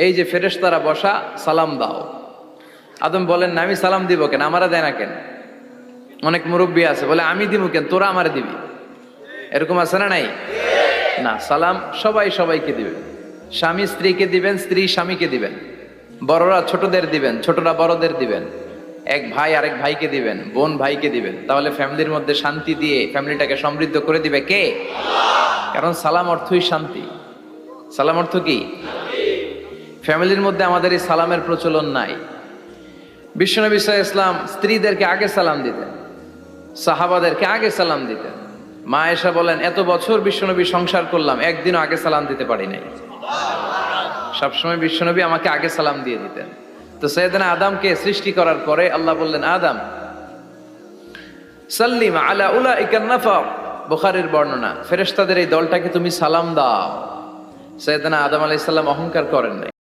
এই যে ফেরেশতারা বসা, সালাম দাও। আদম বলেন না, আমি সালাম দিব কেন, আমারা দেয় না কেন? অনেক মুরব্বী আছে বলে আমি দিব কেন, তোরা আমারে দিবি। এরকম আছে না নাই? না, সালাম সবাই সবাইকে দিবেন। স্বামী স্ত্রীকে দিবেন, স্ত্রী স্বামীকে দিবেন, বড়রা ছোটদের দিবেন, ছোটরা বড়দের দিবেন, এক ভাই আরেক ভাইকে দিবেন, বোন ভাইকে দিবেন। তাহলে ফ্যামিলির মধ্যে শান্তি দিয়ে ফ্যামিলিটাকে সমৃদ্ধ করে দিবে কে? কারণ সালাম অর্থই শান্তি। সালাম অর্থ কি? ফ্যামিলির মধ্যে আমাদের এই সালামের প্রচলন নাই। বিশ্বনবী সাল্লাল্লাহু আলাইহি ওয়াসাল্লাম স্ত্রীদেরকে আগে সালাম দিতেন, সাহাবাদেরকে আগে সালাম দিতেন। মা আয়েশা বলেন, এত বছর বিশ্বনবী সংসার করলাম, একদিনও আগে সালাম দিতে পারি নাই। সবসময় বিশ্বনবী আমাকে আগে সালাম দিয়ে দিতেন। তো সাইয়েদনা আদমকে সৃষ্টি করার পরে আল্লাহ বললেন, আদম সাল্লিম আলা উলাইকা নাফর, বুখারীর বর্ণনা, ফেরেশতাদের এই দলটাকে তুমি সালাম দাও। সাইয়েদনা আদম আলাইহিস সালাম অহংকার করেন নাই।